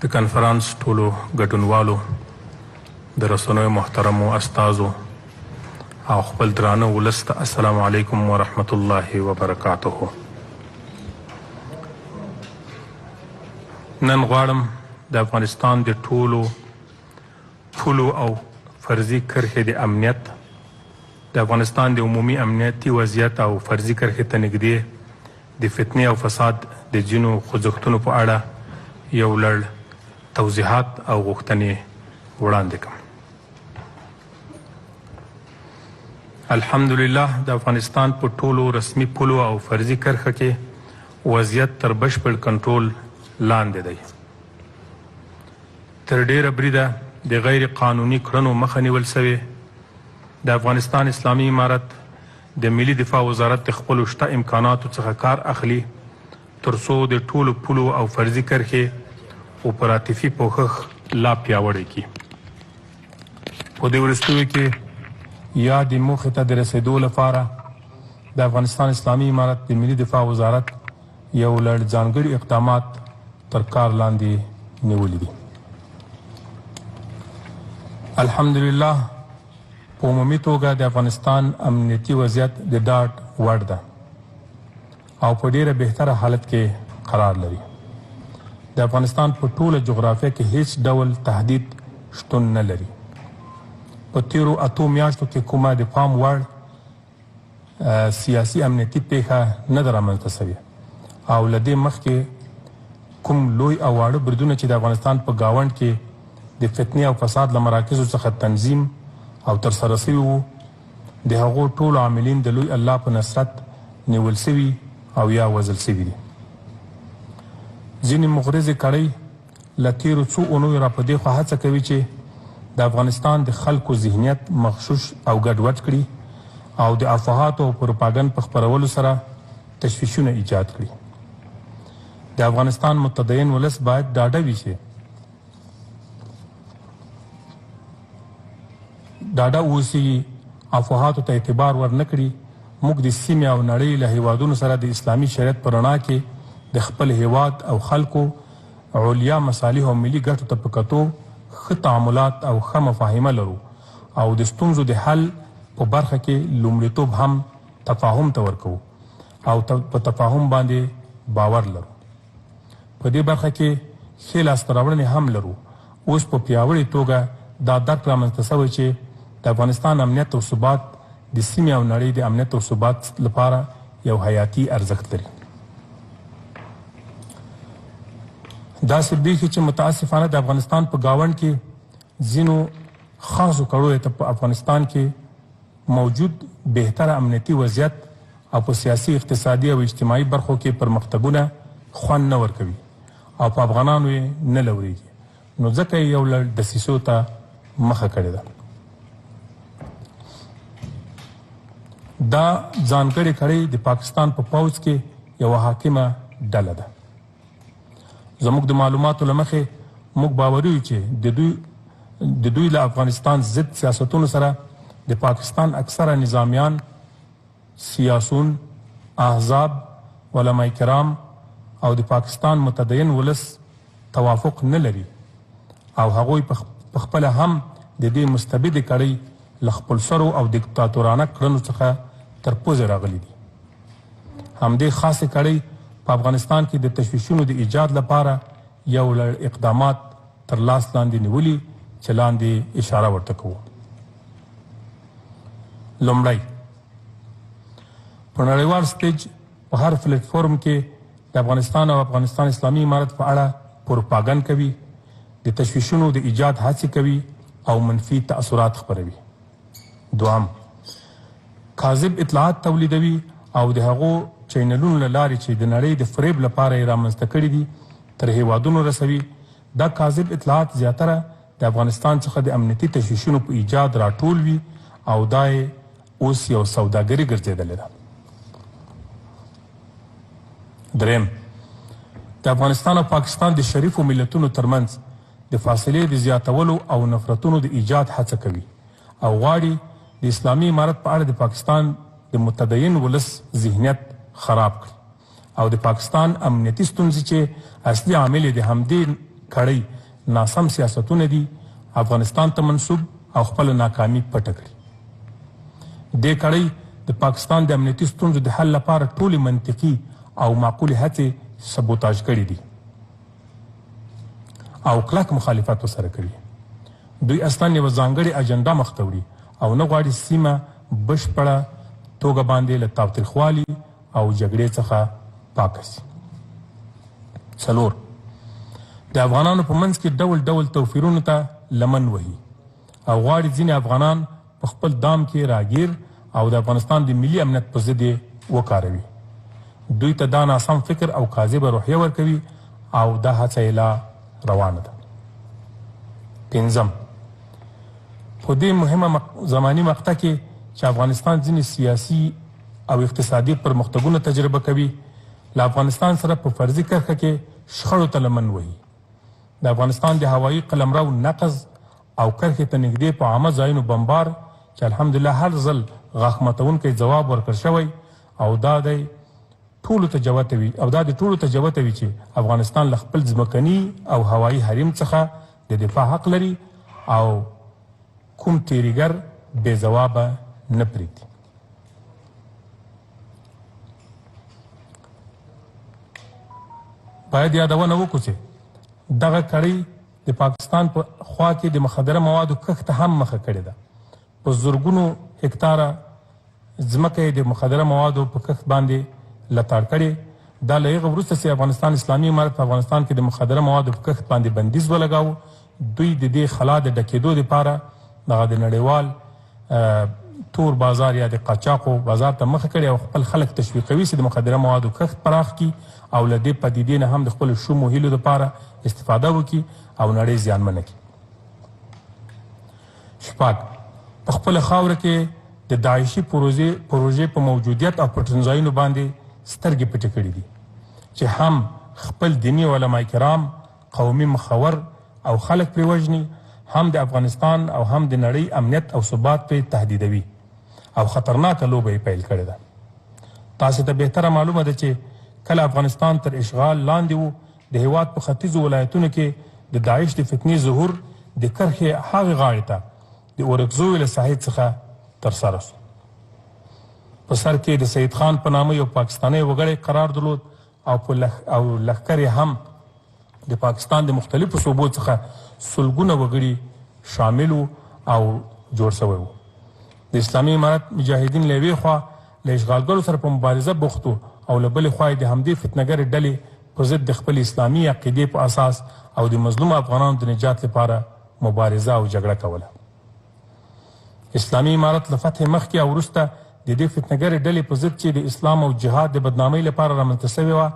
د کنفرانس ټولو ګډونوالو، د رسنیو محترمو استازو او خپل درانه ولس ته السلام علیکم ورحمت الله وبرکاته. نن غواړم د افغانستان د ټولو پولو او فرضي کرښې د امنیت، د افغانستان د عمومي امنیتي وضعیت او فرضي کرښې ته نږدې د فتنې او فساد د ځینو خوځښتونو په اړه یو لړ توضیحات او غوښتنې وړاندې کړم. الحمدلله د افغانستان په ټولو رسمي پولو او فرضي کرښه کې وضعیت تر بشپړ کنټرول لاندې دی. تر ډیره بریده د غیر قانوني کړنو مخه نیول سوې. د افغانستان اسلامي امارت د ملي دفاع وزارت د خپلو شته امکاناتو څخه کار اخلي ترڅو د ټولو پولو او فرضي کرښې اپراتیفي پوښښ لا پیاوړی کړي. په دې وروستیو کې یا د موخې ته د رسېدو لپاره د افغانستان اسلامي امارت د ملي دفاع وزارت یو لړ ځانګړي اقدامات تر کار لاندې نیولي دي. الحمدلله په عمومي توګه د افغانستان امنیتي وضعیت د ډاډ وړ ده او په ډیره بهتره حالت کې قرار لري. د افغانستان په ټوله جغرافیه کې هیڅ ډول تهدید شتون نه لري. په تیرو 8 میاشتو کې کومه د پام وړ سیاسي امنیتي پیښه نه ده رامنځته سوې او له دې مخکې کوم لوی او واړه بریدونه چې د افغانستان په ګاونډ کې د فتنې او فساد له مراکزو څخه تنظیم او ترسره سوي وو، د هغو ټولو عاملین د لوی الله په نصرت نیول سوي او یا وژل سوي دي. ځینې مغرضې کړۍ له تیرو څو اونیو را په دې خوا هڅه کوي چې د افغانستان د خلکو ذهنیت مغشوش او ګډوډ کړي او د افواهاتو او پروپاګند په خپرولو سره تشویشونه ایجاد کړي. د افغانستان متدین ولس باید ډاډه وي چې ډاډه اوسي، افواهاتو ته اعتبار ورنه کړي. موږ د سیمې او نړۍ له هیوادونو سره د اسلامي شریعت په رڼا کې د خپل هیواد او خلکو علیا مصالح او ملي ګټو ته په کتو ښه تعاملات او ښه مفاهمه لرو او د ستونزو د حل په برخه کې لومړیتوب هم تفاهم ته ورکوو او په تفاهم باندې باور لرو. په دې برخه کې ښې لاسته راوړنې هم لرو. اوس په پیاوړې توګه دا درک رامنځته سوی چې د افغانستان امنیت او ثبات د سیمې او نړۍ د امنیت او ثبات لپاره یو حیاتي ارزښت لري. داسې بیخي چې متاسفانه د افغانستان په ګاونډ کې ځینو خاصو کړیو ته په افغانستان کې موجود بهتره امنیتي وضعیت او په سیاسي، اقتصادي او اجتماعي برخو کې پرمختګونه خوند نه ورکوي او په افغانانو یې نه لورېږي، نو ځکه یې یو لړ دسیسو ته مخه کړې ده. دا ځانګړې کړۍ د پاکستان په پوځ کې یوه حاکمه ډله ده. زموږ د معلوماتو له مخې موږ باوري یو چې د دوی له افغانستان ضد سیاستونو سره د پاکستان اکثره نظامیان، سیاسون، احزاب، علماء کرام او د پاکستان متدین ولس توافق نه لري او هغوی په خپله هم د دې مستبدې کړۍ له خپلسرو او دیکتاتورانه کړنو څخه تر پوزې راغلي دي. همدې خاصې کړۍ په افغانستان کې د تشویشونو د ایجاد لپاره یو لړ اقدامات تر لاس لاندې نیولي چې لاندې اشاره ورته کوو. لومړی، په نړیوال سټیج په هر پلیټ فورم کې د افغانستان او افغانستان اسلامي امارت په اړه پروپاګند کوي، د تشویشونو د ایجاد هڅې کوي او منفي تاثرات خپروي. دوام، کاذب اطلاعات تولیدوي او د هغو چینلونو له لارې چې د نړۍ د فریب لپاره یې رامنځته کړي دي تر هیوادونو رسوي. دا کاذب اطلاعات زیاتره د افغانستان څخه د امنیتي تشویشونو په ایجاد راټول وي او دا یې اوس یو سوداګري ګرځېدلې ده. دریم، د افغانستان او پاکستان د شریفو ملتونو ترمنځ د فاصلې د زیاتولو او نفرتونو د ایجاد هڅه کوي او غواړي د اسلامي امارت په اړه د پاکستان د متدین ولس ذهنیت خراب کړي او د پاکستان امنیتي ستونزې چې اصلي عامل د همدې کړۍ ناسم سیاستونه دي افغانستان ته منسوب او خپل ناکامي پټه کړي. دې کړۍ د پاکستان د امنیتي ستونزو د حل لپاره ټولې منطقي او معقولې هڅې سبوتاژ کړي دي او کلک مخالفت ورسره کوي. دوی اصلا یوه ځانګړې اجنډا مخ ته وړي او نه غواړي سیمه بشپړه توګه باندې له تاوتریخوالي او جګړې څخه پاکه سي. 4 د افغانانو په منځ کې ډول ډول توپیرونو ته لمن وهي او غواړي ځینې افغانان په خپل دام کې راګیر او د افغانستان د ملي امنیت په ضد یې وکاروي. دوی ته دا ناسم فکر او کاذبه روحیه ورکوي او دا هڅه یې لا روانه ده. 5 په دې مهمه زماني مقطع کې چې افغانستان ځینې سیاسي او اقتصادي پرمختګونه تجربه کوي، له افغانستان سره په فرضي کرښه کې شخړو ته لمن وهي. د افغانستان د هوایي قلمرو نقض او کرښې ته نږدې په عامه ځایونو بمبار چې الحمدلله هر ځل غاښ ماتونکی ځواب ورکړ شوی او دا د ټولو ته جوته وي چې افغانستان له خپل ځمکني او هوایي حریم څخه د دفاع حق لري او کوم تیریګر بې ځوابه نه پرېږدي. باید یادونه وکړو چې دغه کړۍ د پاکستان په خوا کې د مخدره موادو کښت ته هم مخه کړې ده. په زرګونو هکتاره ځمکه یې د مخدره موادو په کښت باندې لتاړ کړې. دا له هغه وروسته چې افغانستان اسلامي امارت په افغانستان کې د مخدره موادو په کښت باندې بندیز ولګاوه، دوی د دې خلا د ډکېدو دپاره دغه د نړیوال تور بازار یا د قاچاقو بازار ته مخه کړې او خپل خلک تشویقوي چې د مخدره موادو کښت پراخ کړي او له دې پدیدې نه هم د خپلو شومو هیلو دپاره استفاده وکړي او نړۍ زیانمنه کړي. 6 په خپله خاوره کې د داعشي پروژې په موجودیت او پټنځایونو باندې سترګې پټې کړي دي چې هم خپل دیني علما کرام قومي مخور او خلک پرې وژني، هم د افغانستان او هم د نړۍ امنیت او ثبات پرې تهدیدوي او خطرناکه لوبه یې پیل کړې ده. تاسو ته بهتره معلومه ده چې کله افغانستان تر اشغال لاندې و، د هیواد په ختیځو ولایتونو کې د داعش د فتنې ظهور د کرښې هغې غاړې ته د اورکزو له ساحې څخه ترسره شو. په سر کې د سید خان په نامه یو پاکستانی وګړی قرار درلود او لښکر یې هم د پاکستان د مختلفو صوبو څخه سلګونه وګړي شامل وو او جوړ شوی وو. د اسلامي امارت مجاهدین له یوې خوا له اشغالګرو سره په مبارزه بوخت وو او له بلې خوا یې د همدې فتنهګرې ډلې په ضد د خپل اسلامي عقیدې په اساس او د مظلومو افغانانو د نجات لپاره مبارزه او جګړه کوله. اسلامي امارت له فتح مخکې او وروسته د دې فتنهګرې ډلې په ضد چې د اسلام او جهاد د بدنامۍ لپاره رامنځته سوې وه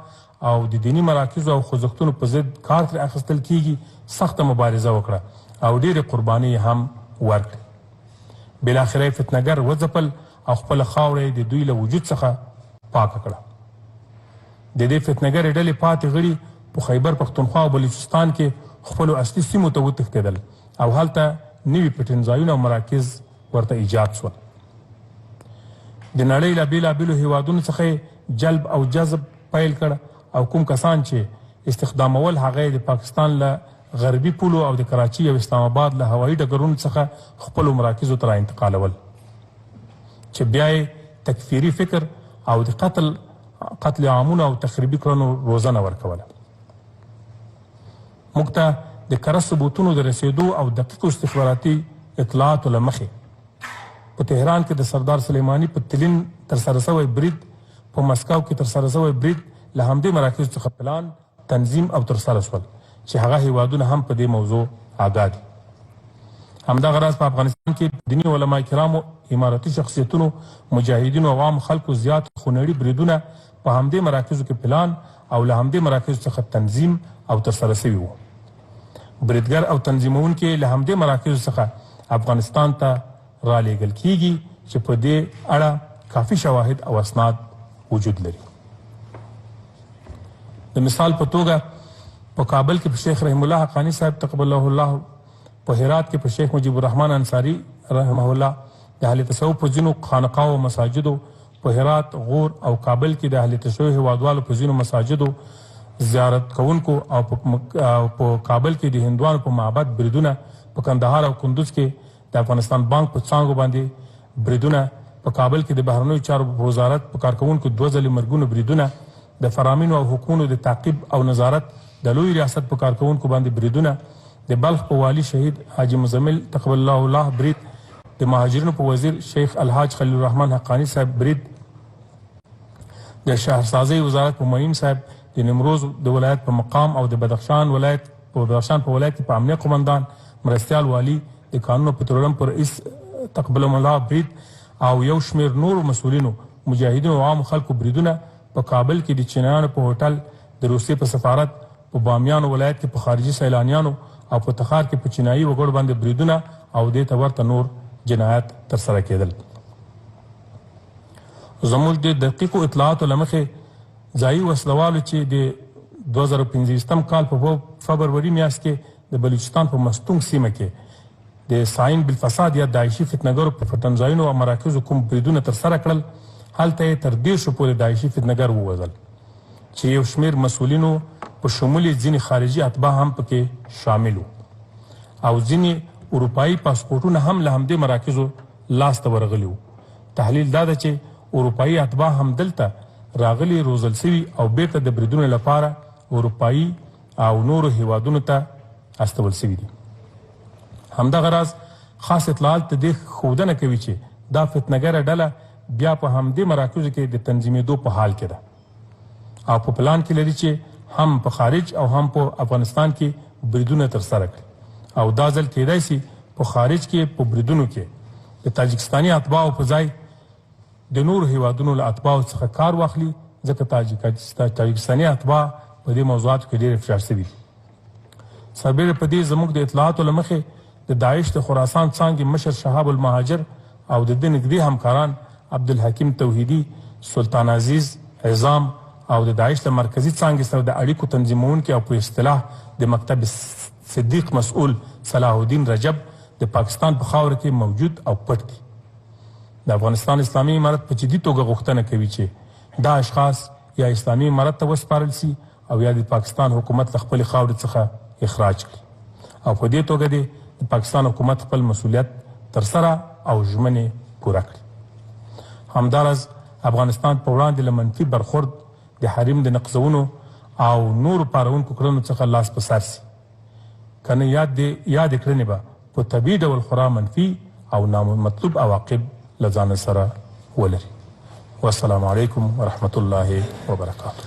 او د دیني مراکزو او خوځښتونو په ضد کار ترې اخیستل کیږي، سخته مبارزه وکړه او ډېرې قربانۍ هم ورکړې. بالاخره یې فتنهګر وځپل او خپله خاوره یې د دوی له وجود څخه پاکه کړه. د دې فتنهګرې ډلې پاتې غړي په خیبر پښتونخوا او بلوچستان کې خپلو اصلي سیمو ته وتښتېدل او هلته نوي پټنځایونه او مراکز ورته ایجاد شول. د نړۍ له بېلابېلو هیوادونو څخه جلب او جذب پیل کړ او کوم کسان چې استخدامول هغه د پاکستان له غربي پولو او د کراچي او اسلام آباد له هوایي ډګرونو څخه خپلو مراکزو ته راانتقالول چې بیا یې تکفیري فکر او د قتل عامونو او تخریبي کړنو روزنه ورکوله. موږ ته د کره ثبوتونو د رسېدو او دقیقو استخباراتي اطلاعاتو له مخې په تهران کې د سردار سلیماني په تلین ترسره شوی برید، په مسکو کې ترسره شوی برید له همدې مراکزو څخه پلان، تنظیم او ترسره شول چې هغه هیوادونه هم په دې موضوع آگاه دي. همدغه راز په افغانستان کې دیني علما کرامو، امارتي شخصیتونو، مجاهدینو او عام خلکو زیات خونړي بریدونه په همدې مراکزو کې پلان او له همدې مراکزو څخه تنظیم او ترسره شوي وو. بریدګر او تنظیمونکي له همدې مراکزو څخه افغانستان ته رالیږل کیږي چې په دې اړه کافي شواهد او اسناد وجود لري. د مثال په توګه په کابل کې په شیخ رحم الله حقانی صاحب تقبله الله، په هرات کې په شیخ مجیب الرحمن انصاری رحمه الله د اهل تصوف په ځینو خانقاو او مساجدو، په هرات، غور او کابل کې د اهل تصوف هیوادوالو په ځینو مساجدو زیارت کوونکو او په کابل کې د هندوانو په معبد بریدونه، په کندهار او کندوز کې د افغانستان بانک په څانګو باندې بریدونه، په کابل کې د بهرنیو چارو وزارت په کارکوونکو 2 ځلې مرګونو بریدونه، د فرامینو او حقوقو د تعقیب او نظارت د لوی ریاست په کارکوونکو باندې بریدونه، د بلخ په والی شهید حاجی مزمل تقبل الله برید، د مهاجرینو په وزیر شیخ الحاج خلیل الرحمن حقانی صاحب برید، د شهرسازۍ وزارت په معین صاحب، د نیمروز د ولایت په مقام او د بدخشان په ولایت په امنیه قمندان مرستیال والی، د قانون پترولم پر رئیس تقبل الله برید او یو شمیر نورو مسؤلینو مجاهدینو او عامو خلکو بریدونه په کابل کې د چینایانو په هوټل، د روسیې په سفارت، په بامیانو ولایت کې په خارجي سیلانیانو او په تخار کې په چینایي وګړو باندې بریدونه او دې ته ورته نور جنایات ترسره کېدل. زموږ د دقیقو اطلاعاتو له مخې ځایي وسلوالو چې د 2015 کال په فبروري میاشت کې د بلوچستان په مستونګ سیمه کې د ساين بالفساد یا داعشي فتنګرو په فتنځایونو او مراکزو کوم بریدونه ترسره کړل، هلته یې تر 10 پورې داعشي فتنګر ووژل چې یو شمیر مسؤلینو په شمول ځینې خارجي اتباع هم پکې شامل وو او ځینې اروپایي پاسپورټونه هم له همدې مراکزو لاسته ورغلي وو. تحلیل دا ده چې اروپایي اتباع هم دلته راغلي روزل سوي او بیرته د بریدونو لپاره اروپایي او نورو هیوادونو ته استول سوي دي. همدغه راز خاص اطلاعات د دې ښودنه کوي چې دا فتنګره ډله بیا په همدې مراکزو کې د تنظیمېدو په حال کې ده او په پلان کې لري چې هم په خارج او هم په افغانستان کې بریدونه ترسره کړي او دا ځل کېدای سي په خارج کې په بریدونو کې د تاجکستاني اتباعو په ځای د نورو هیوادونو له اتباعو څخه کار واخلي، ځکه تاجکستاني اتباع په دې موضوعاتو کې ډېر فشار شوي دي. سربیره په دې زموږ د اطلاعاتو له مخې د داعش د خراسان څانګې مشر شهاب المهاجر او د ده نږدې همکاران عبدالحکیم توحیدي، سلطان عزیز، عظام او د داعش له مرکزي څانګې سره د اړیکو تنظیمونکي او په اصطلاح د مکتب صدیق مسؤول صلاح الدین رجب د پاکستان په خاوره کې موجود او پټ دي. د افغانستان اسلامي امارت په جدي توګه غوښتنه کوي چې دا اشخاص یا اسلامي امارت ته وسپارل سي او یا د پاکستان حکومت له خپلې خاورې څخه اخراج کړي او په دې توګه د پاکستان حکومت خپل مسؤلیت ترسره او ژمنې پوره کړي. همداراز افغانستان په وړاندې له منفي برخورد، د حریم د نقضونو او نورو پارونکو کړنو څخه لاس په سر سي، کنه یاد کړنې به په طبیعي ډول خورا منفي او نامطلوب عواقب له ځان سره ولري. والسلام علیکم ورحمة الله وبرکاته.